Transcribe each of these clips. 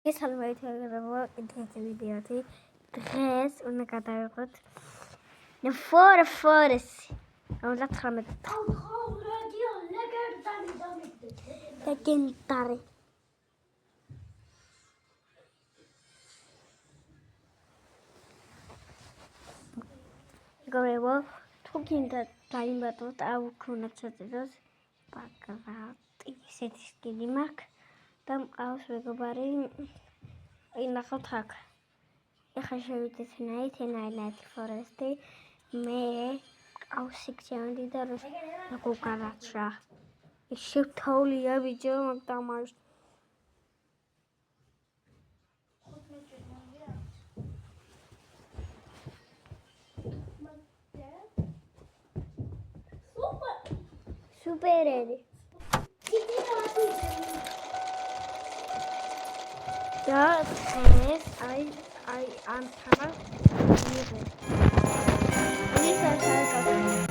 Salvatore queste videoti დღეს უნდა გადავიღოთ Forest. უნდა 19. ლეგენდარი. გორევო თუ გინდა დაიმატოთ აუ ქონათ საჭიროს ბაგრატი ისეთი სკილი მაქვს და მყავს მეგობარი ინახავთ აქ. ეხლა შევიდეთ ნაით Forest-ი მე მყავს სიქცევანდი და გოგარაჩა შევთავლია ბიჭო მაგ დამაშ Supereri. Da es am Tag hier. Dieser Tag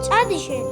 Çadişe.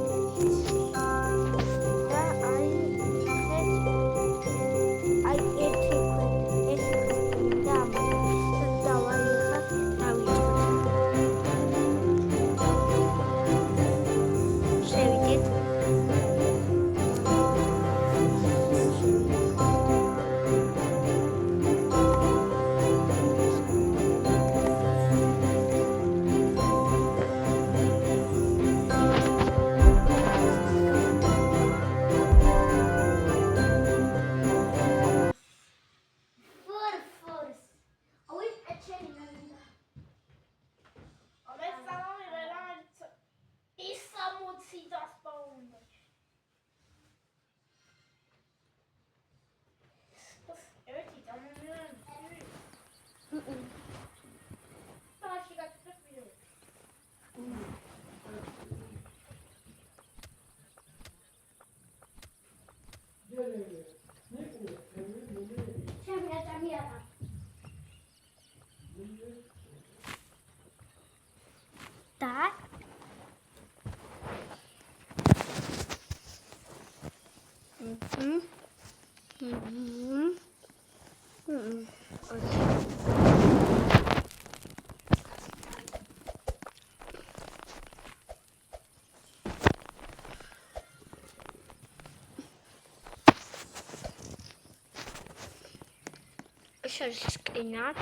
Screenat.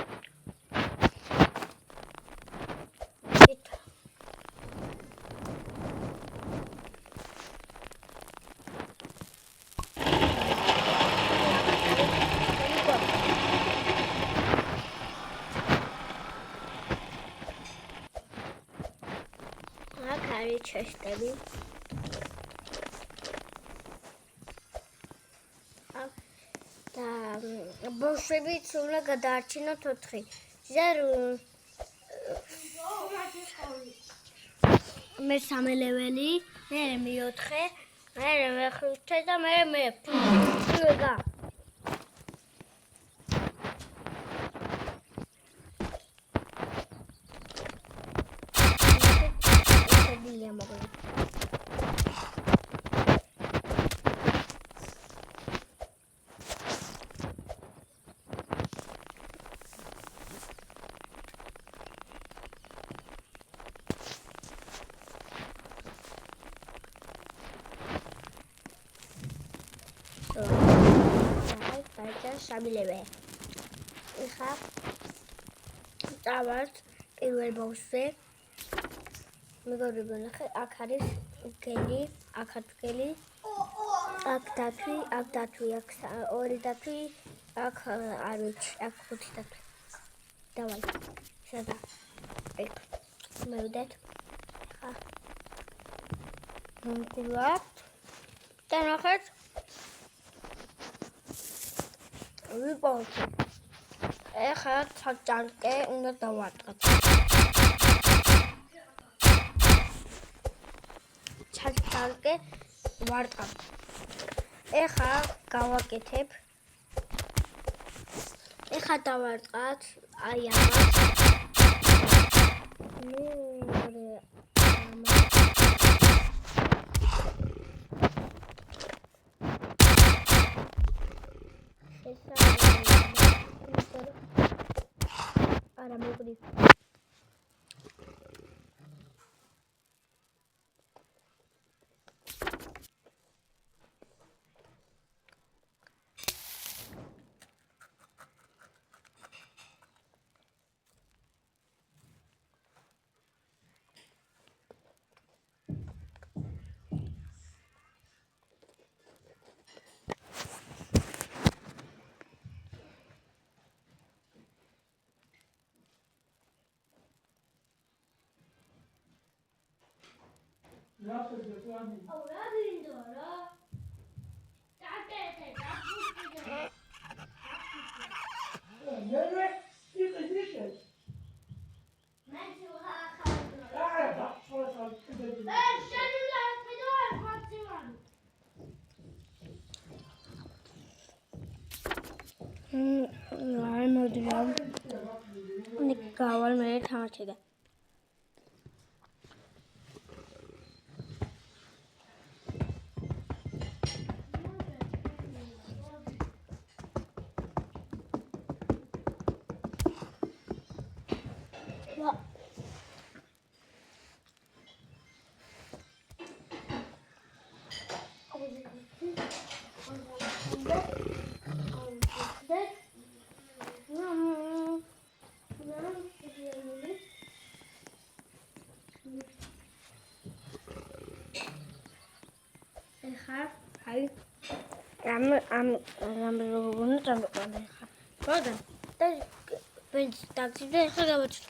Chestები და ბოშებიც უნდა გადაარჩინოთ 4. მე 3 ლეველი, მე მე-4, მე მე-5 და მე მე-6. Სამილევე. ეხა დავართ პირველ ბავშვზე. მეგობრებო, ნახე, აქ არის გელი, აქაც გელი. აქ დათვი, აქ დათვი, აქ 2 დათვი, აქ არ ვიცი, აქ 5 დათვი. დავაი. სადა. ეგ. მოვიდეთ. ხა. მომკვლავ. და ნახეთ ვიპოვოთ. ეხლა ჩალკე უნდა დავარტყოთ. ჩალკე ვარტყავ. ეხლა გავაკეთებ. ეხლა დავარტყათ აი ამას. არა მეგრი აი მოდიამ ნიკავალ მე თამაშია აი ამ რამბეროგონი წამყვანე ხა. მაგრამ და ბენს ტაქსიზე ხა გავაჩერე.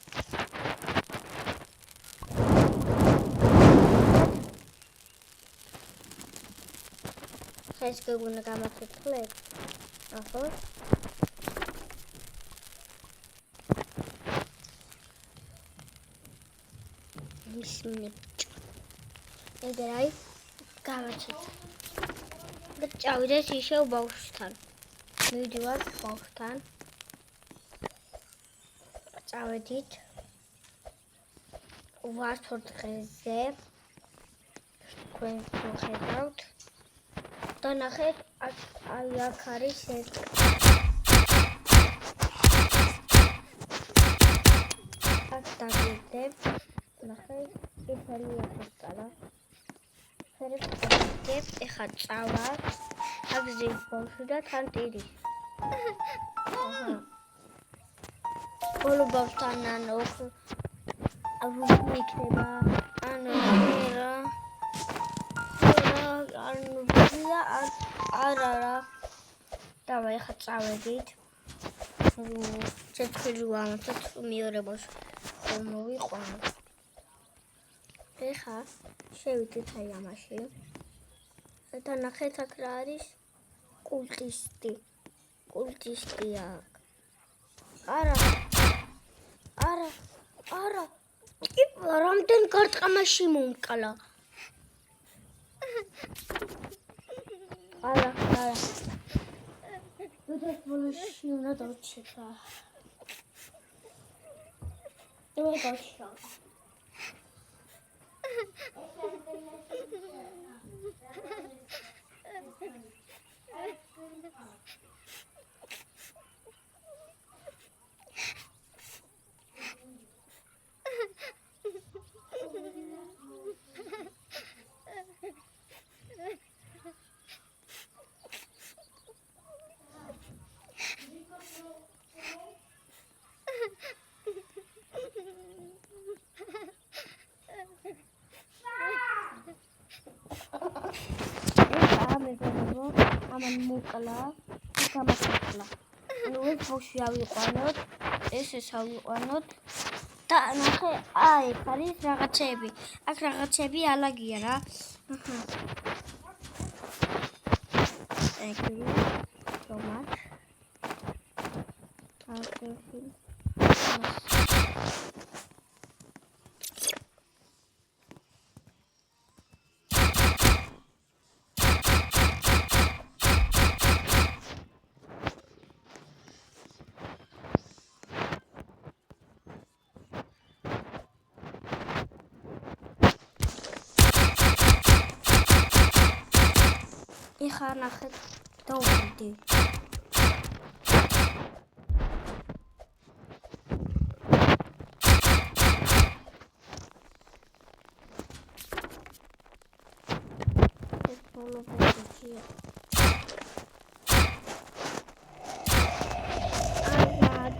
ეს გეგონა გამართლე. ახო. ისმეჭ. ეგრეი გავაჩერე. წავიდეთ ისევ ბავშვთან. მივდივართ ბავშვთან. წავედით. ვართ დღეზე. თქვენ ხედავთ. და ნახეთ, აი აქ არის ეს. აქ დავიდებ. ნახეთ, წიფელი ახლა. ფერებს ეხა წავა. აგზი ბავშვი და თან ტირი. აჰა. ბოლო ბავშვთან ანუ იქნება. ანუ არა. დავა ეხა წავედით. ჩეთქვილი ვამოწოთ მეორე ბავშვი. მოვიყვანო. ეხა შევიდეთ აი ამაში. და ნახეთ აქ რა არის? კულტისტი. კულტისტია. არა. რამდენ გარდყამაში მომკლა. არა. ვიდრე ბოლოში უნდა დავჩეკა. დავჩეკა. ამან მოკლა, გამოსკლა. ანუ ეს ბავშვი ავიყვანოთ, ეს ავიყვანოთ და ნახე, აი, არის რაღაცები. აქ რაღაცები ალაგია რა. აჰა. ეგრე. თომას. ეხლა ნახეთ დავვიდი. ეს ბოლო პოზიცია. აიად.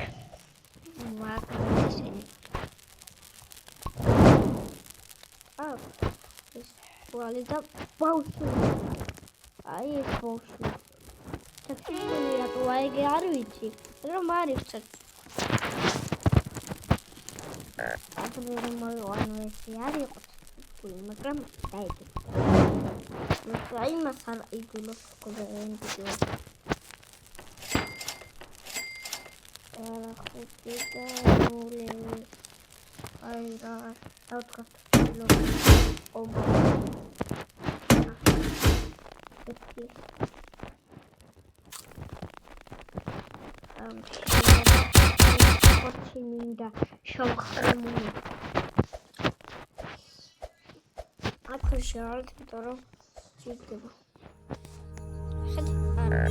ვაკაცენი. ეს ვალი და ბავშვი. აი ეს ბავშვი. ჩაქცული რატო აიგე არ ვიცი. რომ არ იცით. აბა რომ ანუ ესე არ იყო. მაგრამ დაიგე. აი მას არ იგულო კოდენდიო. არა ხუთი და ნული. აი რა დავთქვათ ობა. მინდა შევხრემული. აქ შევარდ, იმიტომ რომ ჭირდება. ხეთ არა.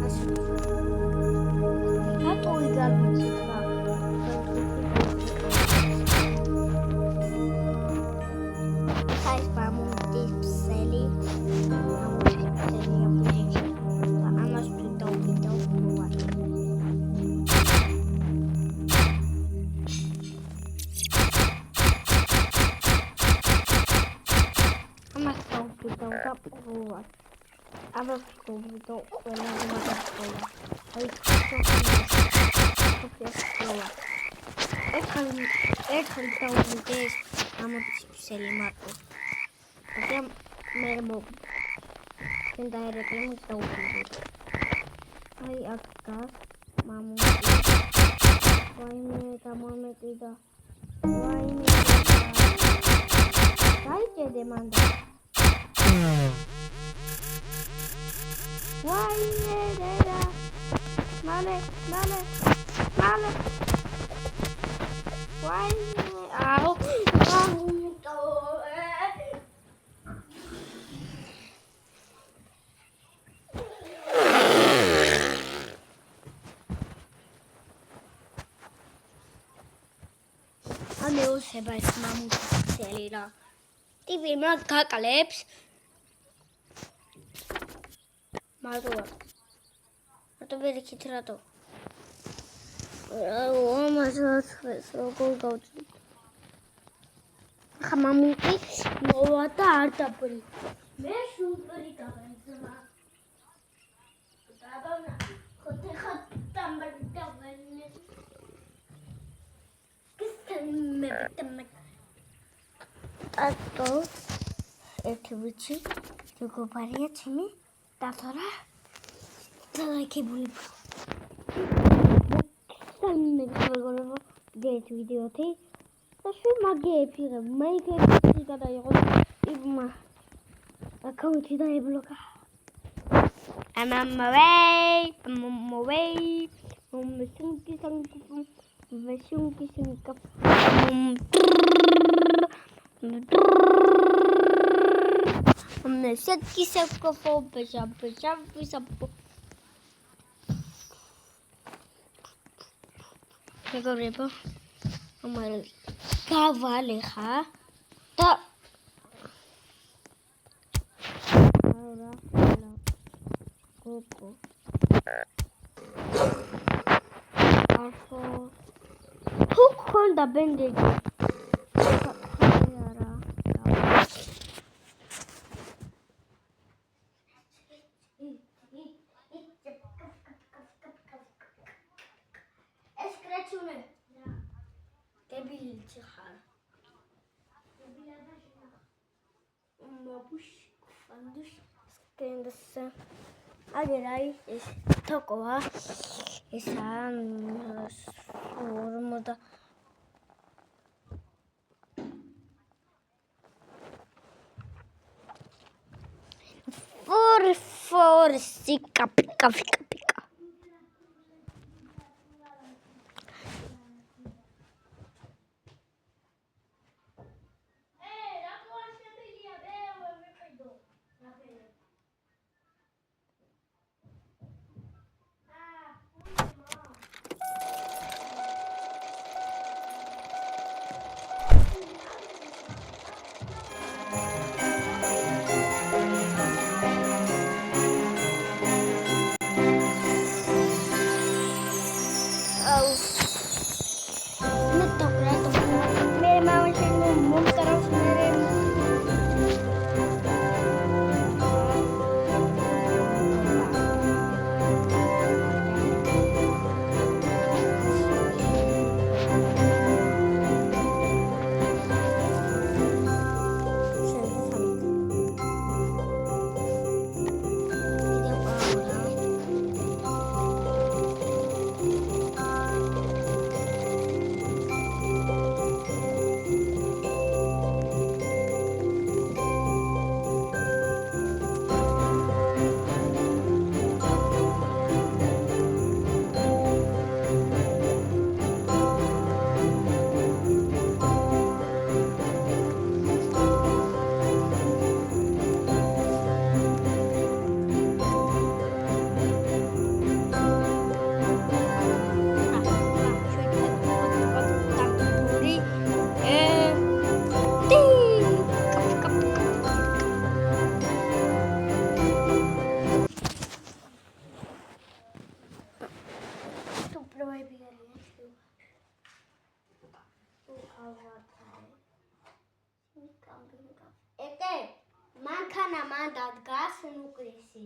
ასე. რატო იგავიცით რა? აი პამუტიფსელი. აბა ვკობდო ყველა მაგასწორა. აი ხოქიასწორა. ერთხელ დავუდეს ამოციფსელი მარტო. მაგრამ მე მოგ დაერეკლემ დავუდეს. აი აქ გას მამული. ვაიმე გამომეტიდა. ვაიმე. დაიჭედე მანდა. Why Male. Why? Ow. ამეოსება ეს მამუთი რა. ტივი მაგ გაკლებს. Rato berikit rato. Amazat როგორ გავწი. ხა მამუტი მოვა და არ დაბრი. მე სულპერი გავენზმა. დაბავნა ხოთე ხატამბრი დავენე. კისთმე ბიტმე. ატო ერთი ვიცი როგორია ჩემი დათორა დაიქებული. მეგობრებო, გეთ ვიდეოთი და შე მაგეები მაიკროფონი გადაიღო იბმა აკაუნტი დაიბლოკა. I'm on my way. მეგობრებო, ამალ გავალე ხა და არა გოგო ახო თუ ქონდა ბენდეჯი არა Debilci xar. Mabuş fanduş skendese. Ageray es tokoa. ესაა ორმოდა სიკა პიკა ფიკა პიკა მანქანა მან დადგას ნუკლისი.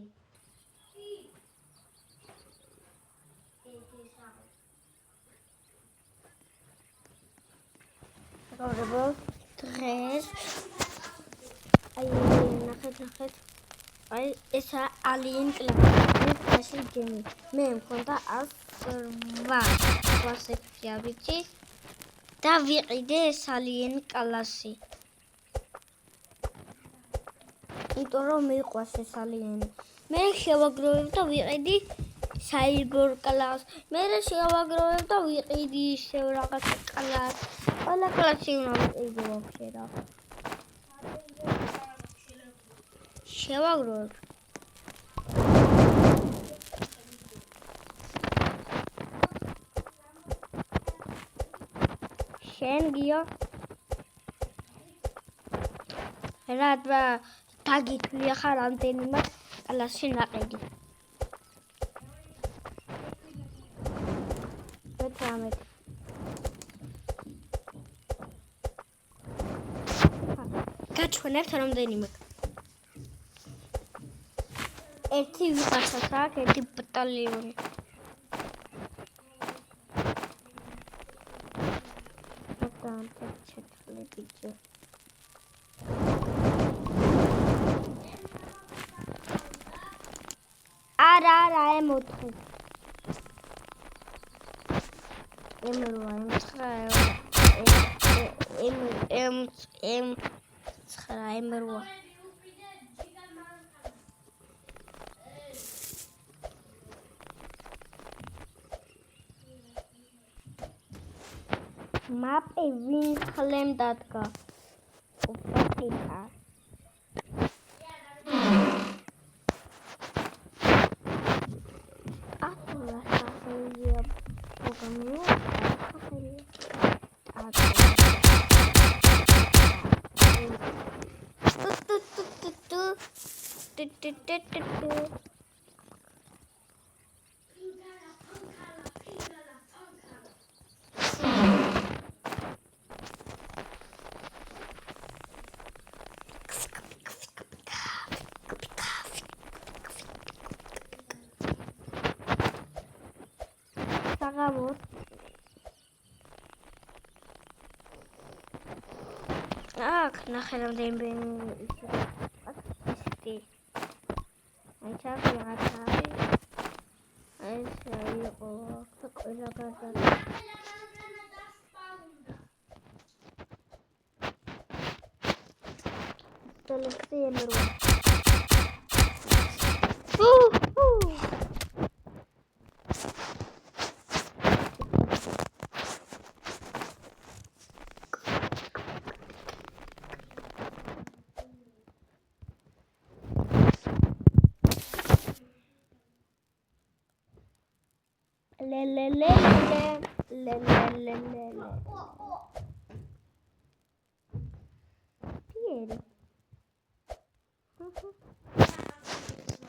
დღეს ნახეთ აი ესა ალien კლასი გემი მე მქონდა 108 სექცია ვიცი და ვიყიდე ეს ალien კლასი იმიტომ რომ მიყვარს ეს ალიენი მე შევაგროვებ და ვიყიდი საიბორ კლასს მე შევაგროვებ და ვიყიდი ისევ რაღაც კლასს ყველა კლასი უნდა ვიყიდე ვაფშე რა შევაგროვებ შენ გიო რატო დაგითვლი ახლა რამდენიმე კლასში ნაყიდი 18 გაჩვენებთ რამდენიმე ერთი ვიყარს აქ ერთი ბატალიონი ჩეთლები არა ემოთხი ემროა მაპი ვინ ხლემ დადგა ოფიტა ატლა სახელია პროგრამიო აქ ნახე რამდენი ისეთი აი ჩავი რაღაცა ეს იყო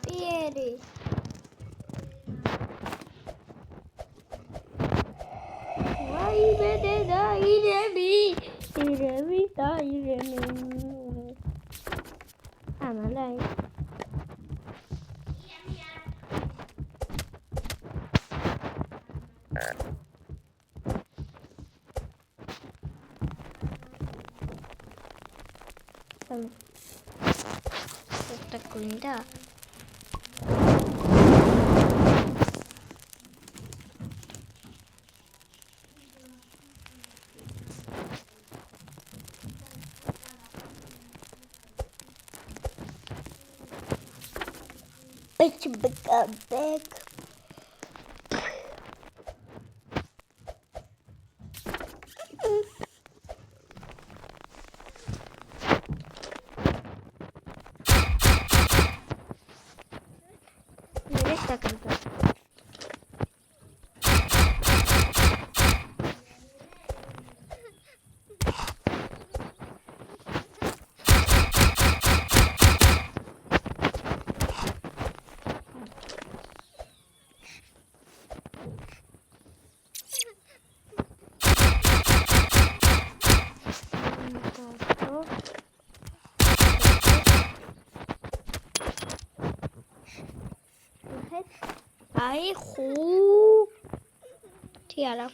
Pieri. Vai vedere iremi. Ma lei. Questa quinta. Back. Esta cantar. Ai, Tiara.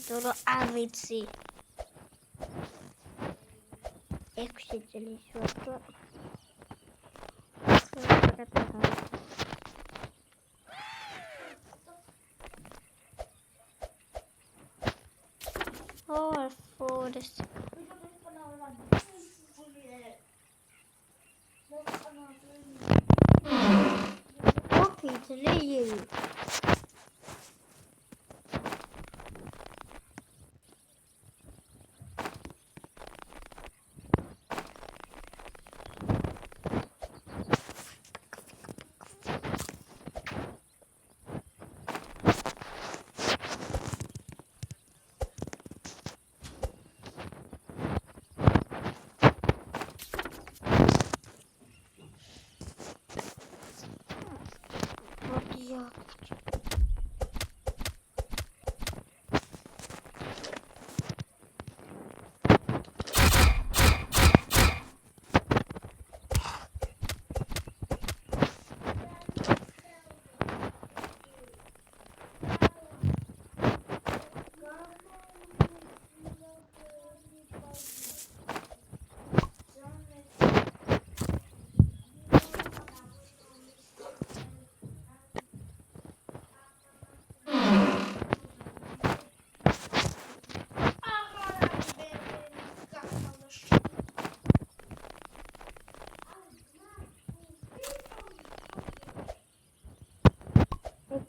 Doro avitsi. Eksiteli suotua. Foodessa. Okei,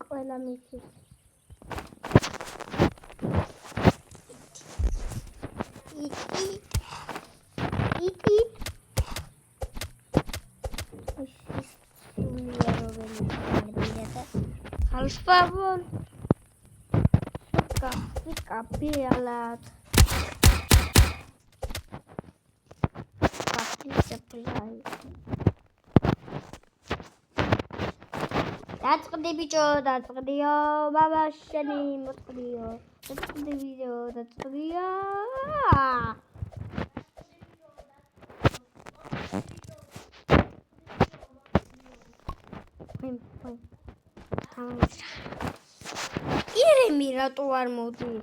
ყველა მიცის. იტი. Half favor. Capialat. Papi supply. დაწყდი ბიჭო, დაწყდიო, ბაბა შენი მოწყდიო. დაწყდი ბიჭო, დაწყდიო. ირემი რატო არ მოდის?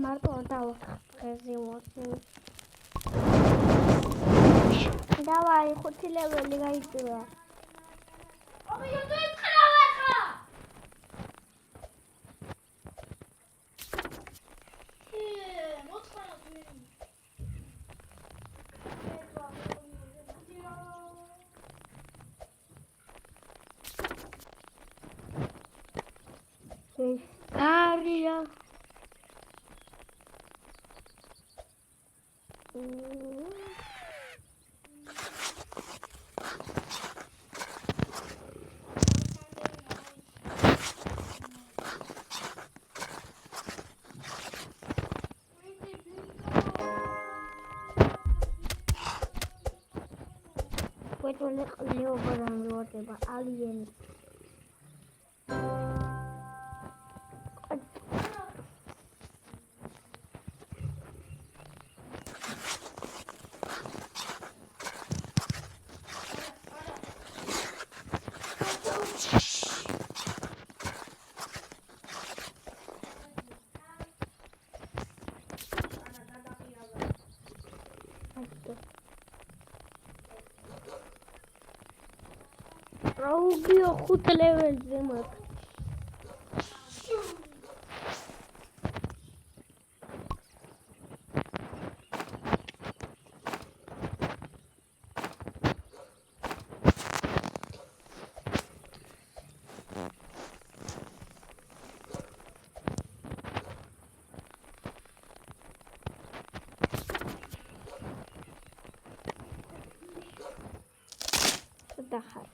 მარტო დავხეზე მოწი. დავაი 5 ლეველი გაიწია. Ария. Puedo leo para mi bote para alguien. Raugio 5 levelზე მაქვს. Дахар.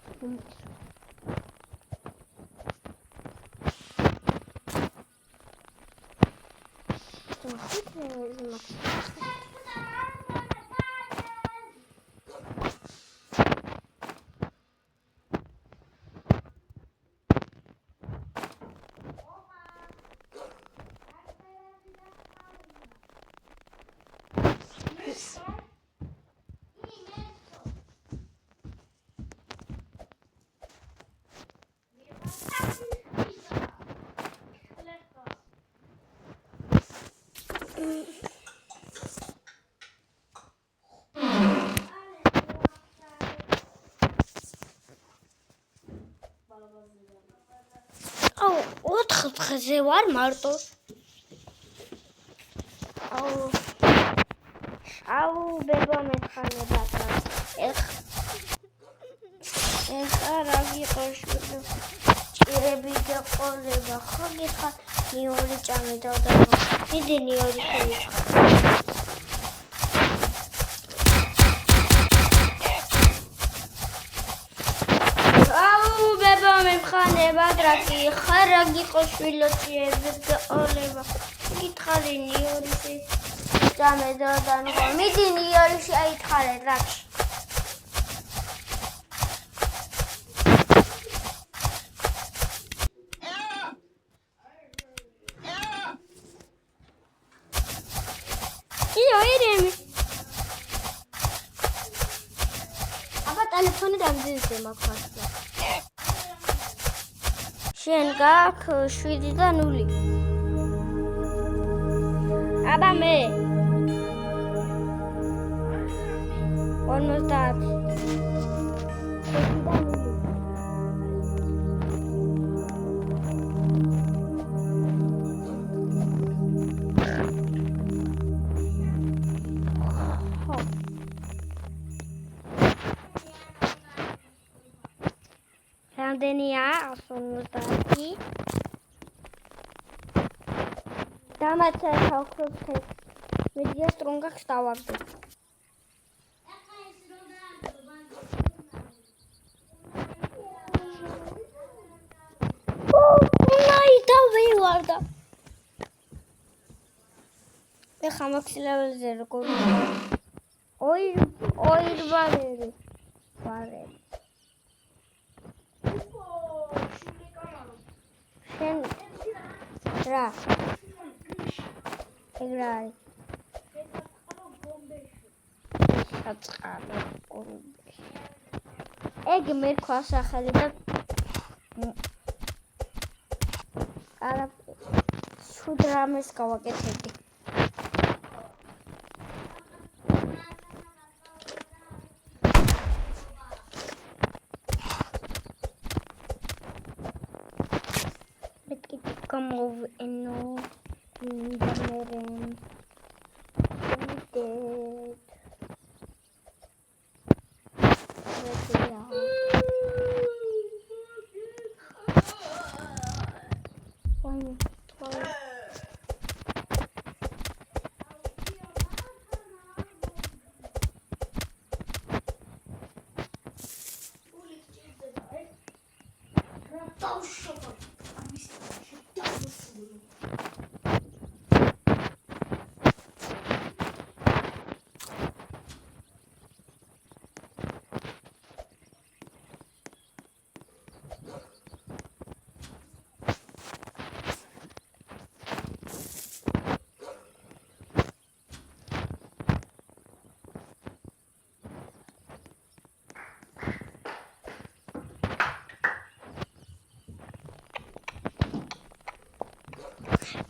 ოთხ დღეზე ვარ მარტო. ბებო მეხანება და ეხა რა გიყოშვილო ჭირები გეყოლება ხო გიხარ ნიორი ჭამედა და მიდი ნიორი შეიწყო ბებო მეხანება და გიხარ რა გიყოშვილო ჭირები გეყოლება გითხარი ნიორი ჭამედა და მიდი ნიორი შეიწყარე რაკი ტელეფონი დამძიმზე მაქვს. შენ გაქვს 7 და 0. აბა მე 50. რამდენია 150 დამაცა თავქრობთ მედია სტრონგაკს დავარდე ნაი დავივარდა ეხა მაქსი ლეველზე როგორ ოი ბარერი რა ეგრარი საწყალო ეგ მე ქვა სახელი და არა სულ რამეს გავაკეთებდი Move and no Indameren dead.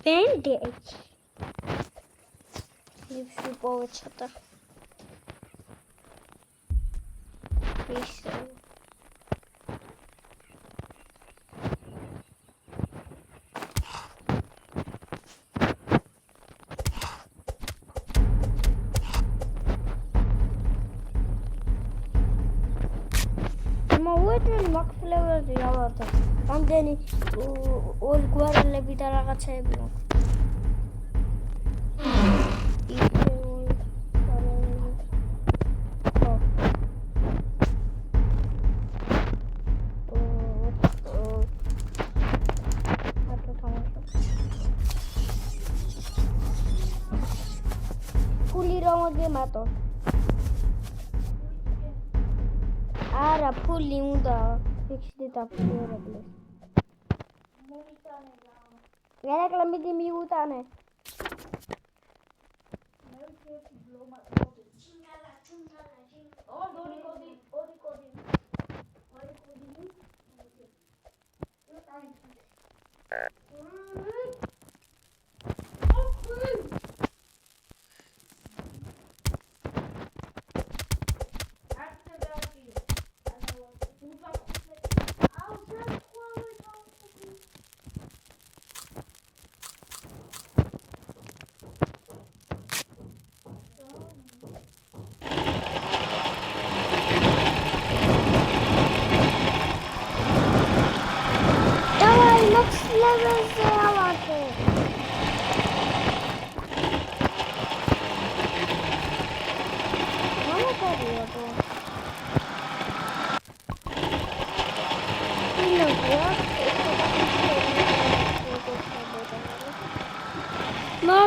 Bandage. Lips повечата. Пише. მოვედნენ max level-ზე ავარდა. რამდენი ორი გვარელები და რაღაცეები მაქვს. ფული რომ გემატო. არა, ფული უნდა ფიქსდი დაფიერებლეს. Era მიდი მიუტანე.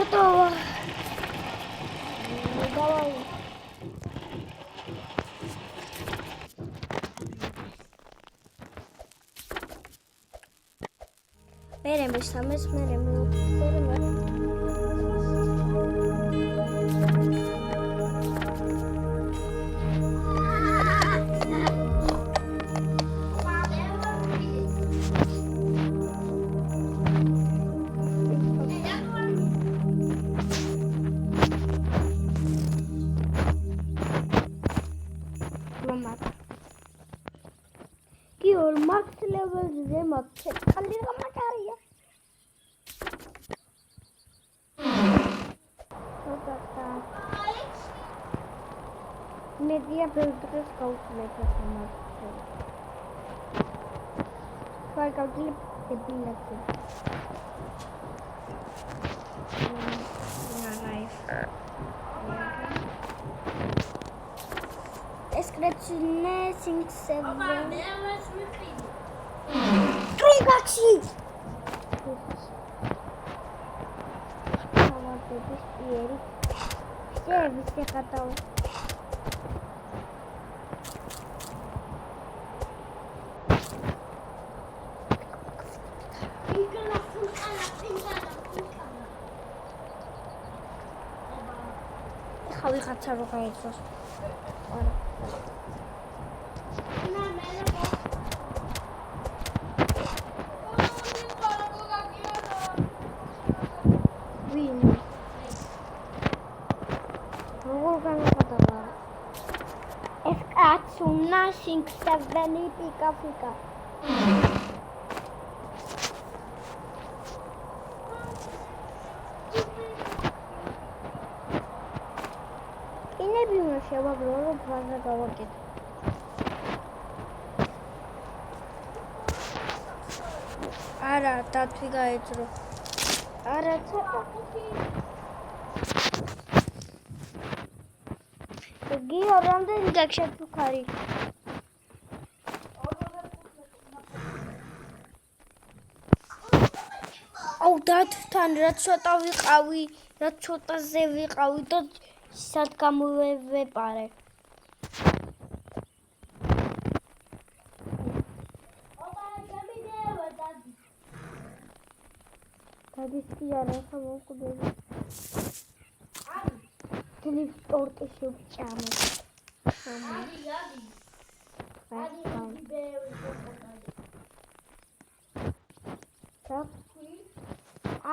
მარტოა. დავაი. მერე მესამეს, მერე მეოთხე, მერე max level ze max kali kama kariya media filters scout letter sama file calculate ability nice scratch nesing 7 Trungachi! Sama tepis ieri. Bisa kata. Khawi khacha ro kaitso. Ora. Suna 6-7 pika pika. Ini bimno sheba bro bhaza gavakit. Ara tatvi gaitsro. Ara chata. Gio randa injection to carry. Oh, that tan rat chota viqavi, rat chota ze viqavi da sad gamovepare. Dadis ki ara samokudeli. Tili torte shubchame.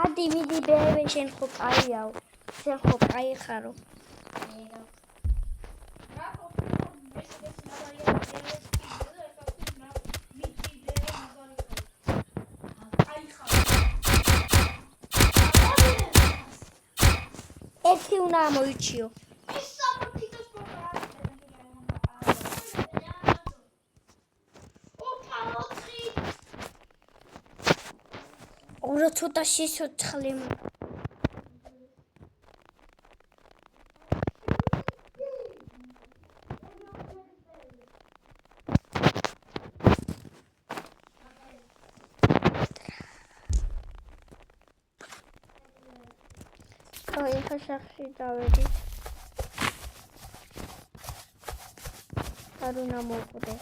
Adi midi bebe shen khop ayao. Shen khop ay kharo. Eki una moichio. Ora chota shishochkhli. Oi, khashakhi davedi. Aruna mokude.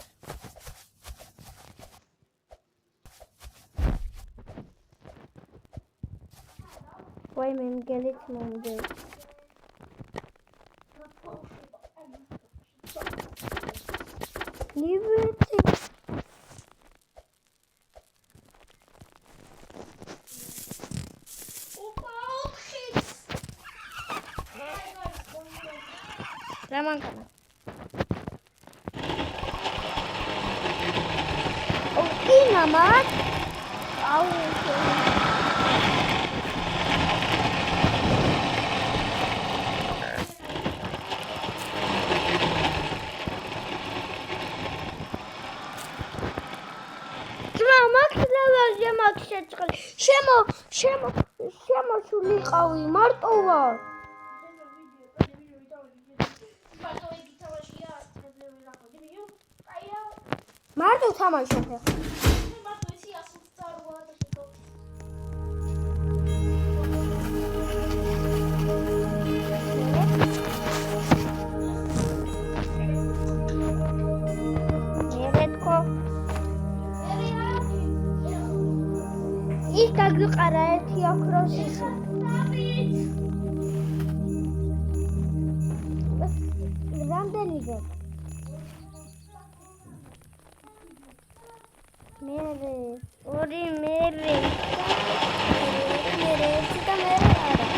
Why men gelit monde? Leave it. Raman kana. Okay, namat. Shemo shuli qavi marto var. Marto tamaşa. მიყარა ერთი ოქროს ის. რამდენი გეკ? მერე, ორი მერე. მერე, ერთი და მერე არა.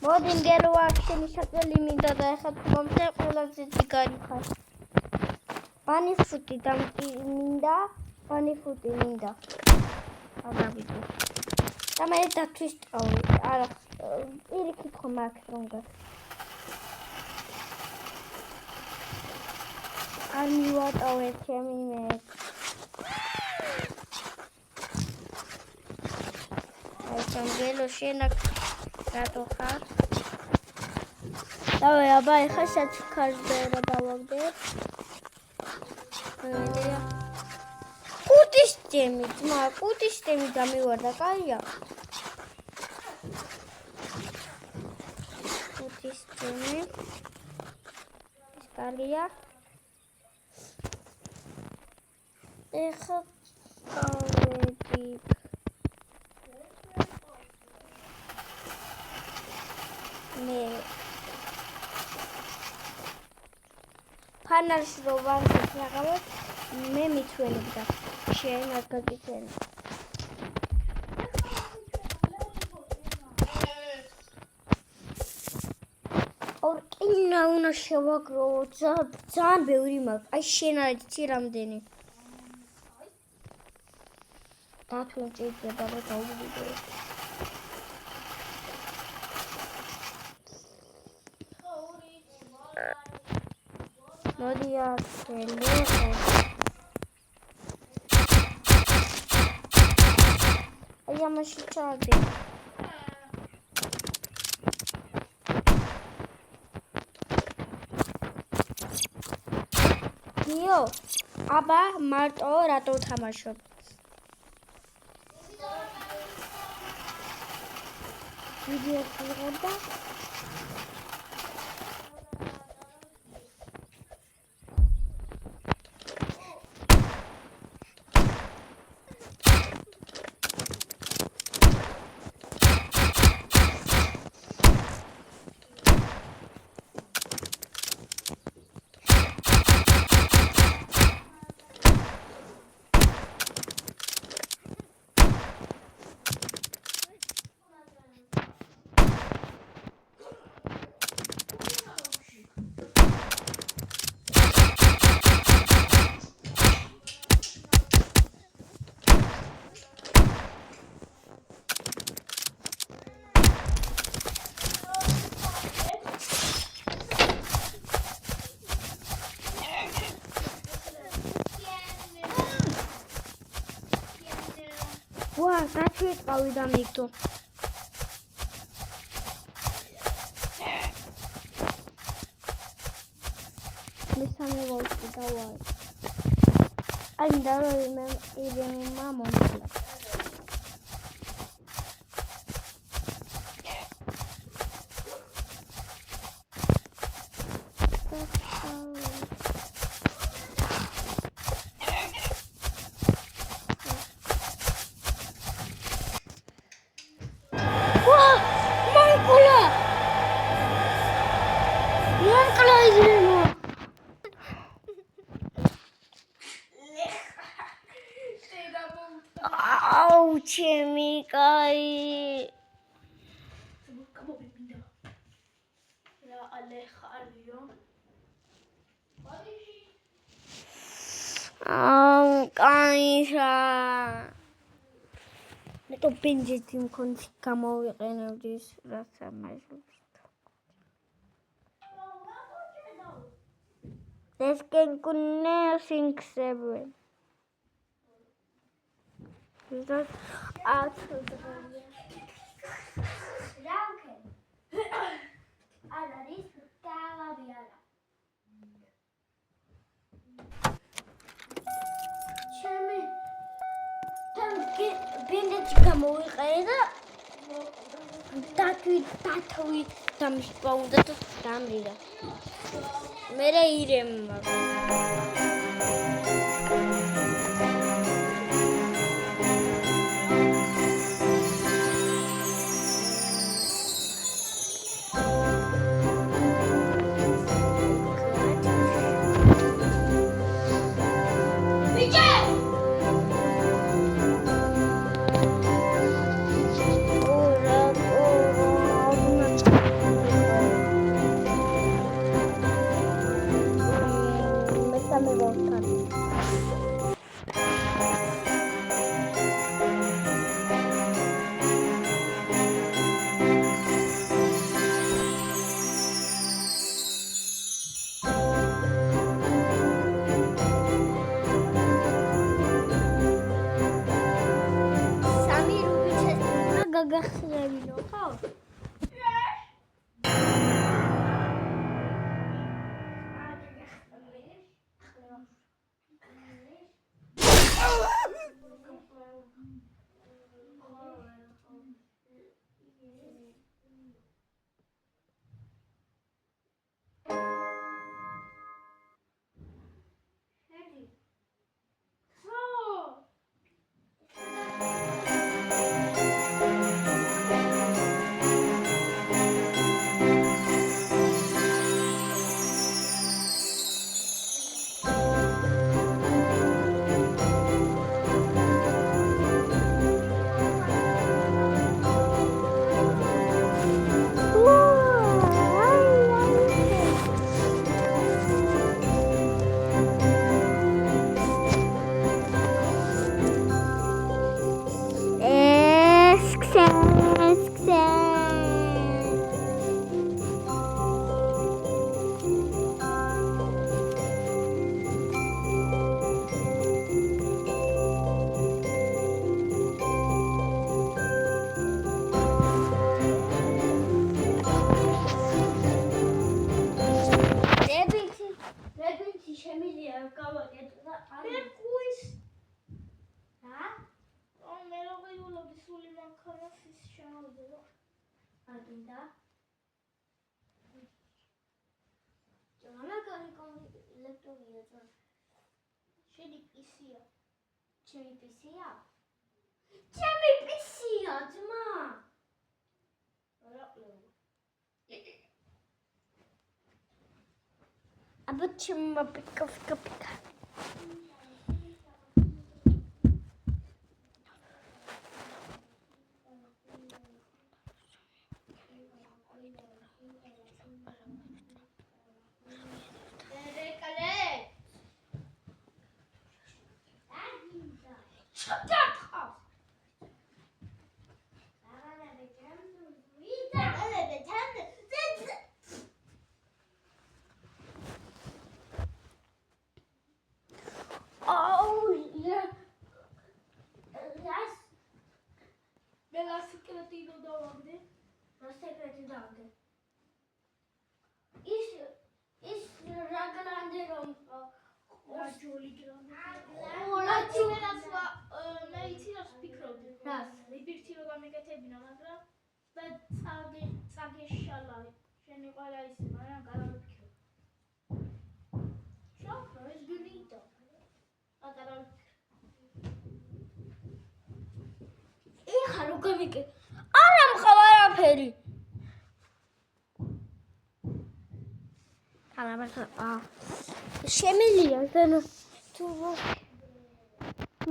მოდი მგელოა აქცენი საკველი მინდა და ეხლა მომწე ყველაზე ძიგარი ხარ. ბანიფუტი მინდა, ბანიფუტი მინდა. აღავიდე. და მე დათვის ტოვი. არა, პირიქით ხომ აქვს რომ გას. არ მივატოვე ჩემი მე. აი სამგელო შენ აქ რატო ხარ? დავე აბა ეხლა საჩქარზე რა დავაგდე? კუტის ტემი, ძმა, კუტის ტემი გამივარდა, კაია? კუტის ტემი. ის კალია. ეხლა გავედი. მე ფანარს რო ვარდეთ რაღაცა მე მიცვენებდა შენ არ გაგიცენა ორკინა უნდა შევაგრო ძალიან ბევრი მაქვს აი შენ არ იცი რამდენი დათვენ ჭირდება რომ გავუვიდე მოდი ახლა აი ამაში ჩადე გიო აბა მარტო რატო თამაშობ ვიდეო ვიღებდა ვა, გაჩვეყავი და მიგდო. მესამე ვოლტი დავარ. აი მინდა რომ ირემმა მომხლა. აუ ჩემი კაი რა ალეხარიო აუ კაიშა მე то ბენზინი მქონი გამოვიყენებდი ის რაც ამაჟობს ეს კენკუნე სინქსები That absolutely. Danke. Alla riscava via. Chame. Tanke bindet გამოიყენა. დათვი დამიშვა უნდა და დამრიდა. მერე ირემ გაგახსნებინო, ხო? ჩემი პისია, ძმა. აბა ჩემმა პიკა. არა მხარ არაფერი. შემიძლია ზენა თუ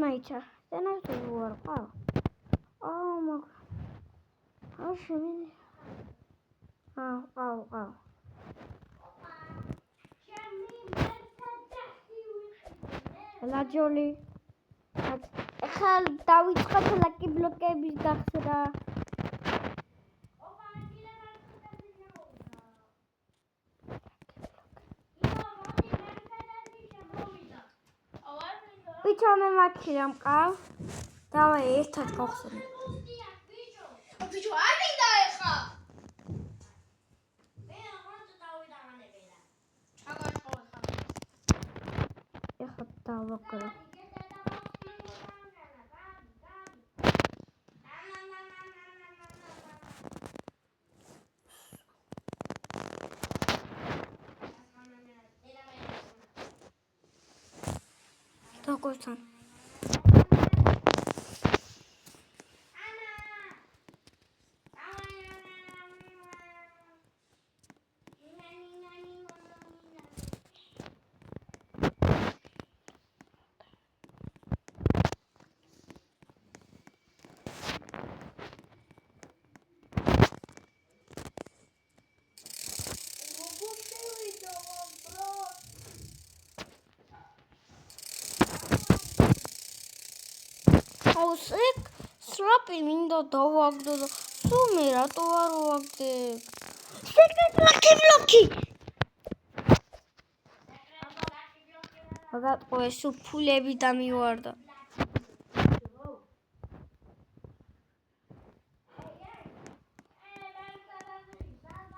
მაიცა ზენა თუ არ ყავ. შემიძლია. ყავ. ლაჯოლი. ახლა დავიწყოთ ლაკი ბლოკების გახსნა. ბიჭო მე მაქირა მყავ. დავაი ერთად გავხსნი. ბიჭო არ მინდა ეხა. მე აღარ დავიდანებელა. ჩაგაშო ეხა. ეხა დავაკრა. თოკოსთან. აუსეკ სრაპი მინდა დავაგდო და სულ მე რატო არ ვაგდებ? სეკრეტ ბლოკი. აგატყო ეს ფულები დამივარდა.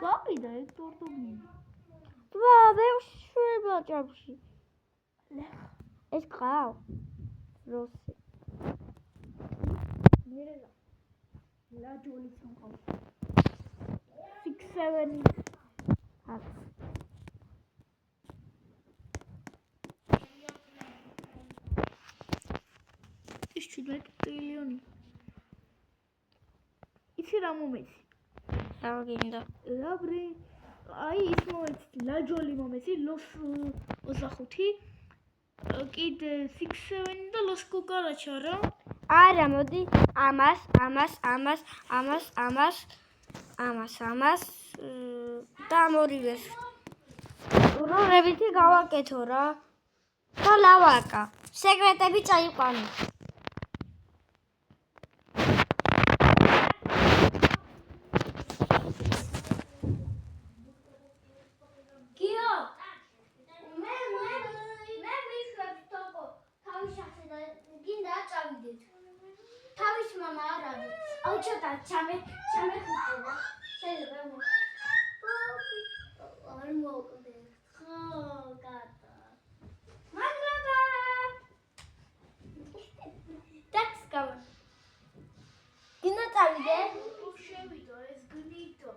გავიდა ეს ტორტოგი. ვა, მე შვება ჭამში. ეს ყავ. როსი. Lajolis somehow. 6, 7. This should like $1 trillion. It's a moment. Arginda. Labre. Ai, is moment. Lajoli moment. Los Ozahuti. Kid 6, 7 და Los Cucaracha. არა მოდი ამას და მორივეს როლებითი გავაკეთო რა და ლავაკა სეკრეტები წაიყვანო გიო მე ვიშვებ თოკო თავის სახე და გინდა წავიდეთ თავის მამა არ არის. აუ ცოტა ჩამეხუჭა. შეიძლება არ მოვკვდე. ხო, კატა. მადლობა. დაქს გავა. გინდა წავიდე? შევიდო, ეს გნიტო.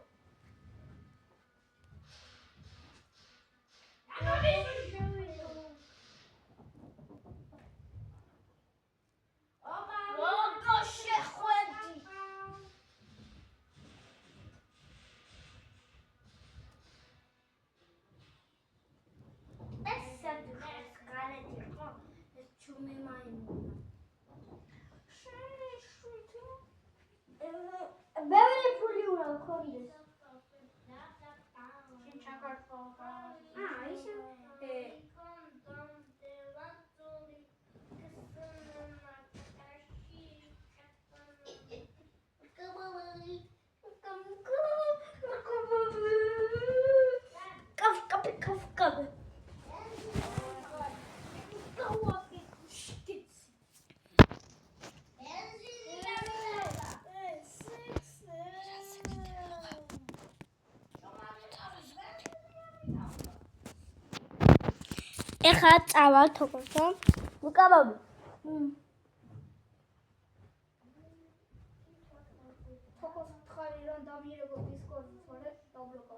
Ბევრი ფული უნდა გქონდეს. შენ ჩაკარდ ისე ეხლა წავალ თოკოსთან. ვიკავები. თოკოს ხარი რომ დამიერებო დისკორდი ხოლე დაბლოკა.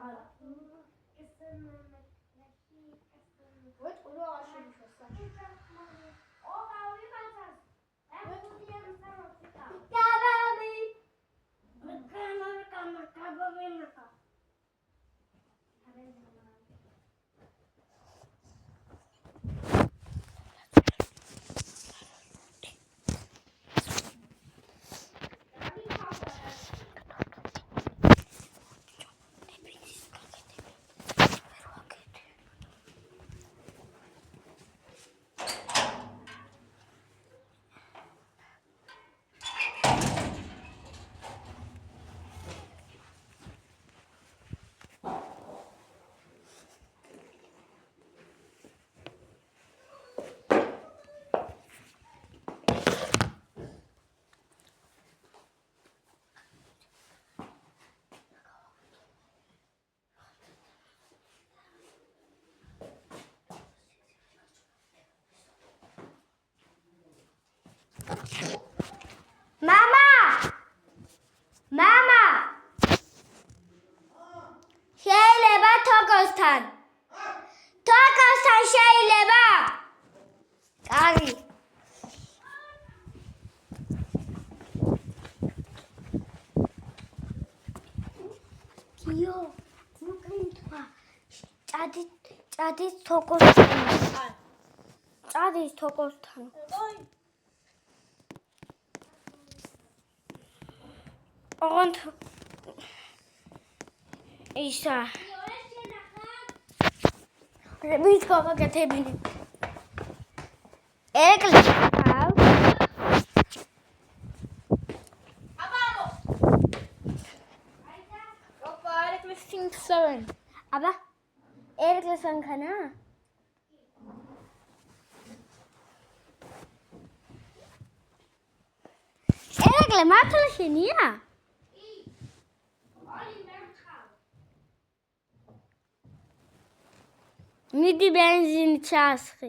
არა. ვეთ ყურო აშენიშოსა. ოპა ვიღაცას. კაბები. კაბები. არი. Kio, მოკინთვა. ჭადის თოკოსთან. ჭადის თოკოსთან. ოღონდ ისა. მის გავაკეთებინე. ეკლესია. აბა ერგლესან ხანა? ერგლე მართლა შენია? მიდი ბენზინი ჩასხი.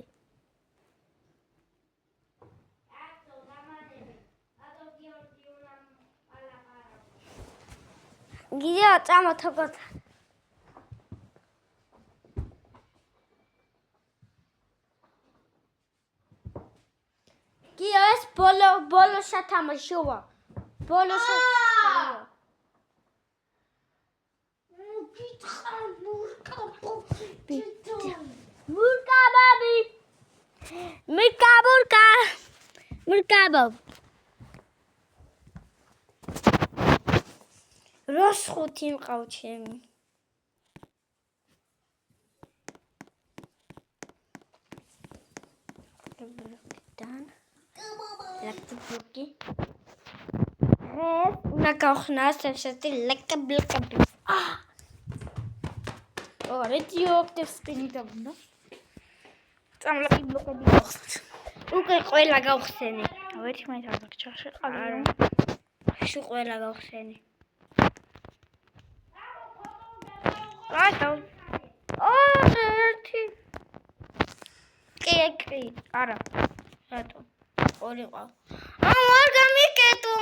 გიო წამოთოგოთ. გიო ეს ბოლო შათამაშოა. ბოლო შათამაშოა. მურკა ბაბი. მურკა ბაბ. როს ხუთი მყავ ჩემი. დან. ლაკტიბუკი. ეს უნდა გავხნას ესეთი ლაკაბლაკაბი. რედიოაქტივ სპინი დავნა. წამლაკი ბლოკები გავხსნით. უკვე ყველა გავხსენი. ვერთ მაინც არ ჩახშე ყავი. შუ ყველა გავხსენი. ერთი. კი. არა. რატო? ორი ყავ. არ გამიკეტო.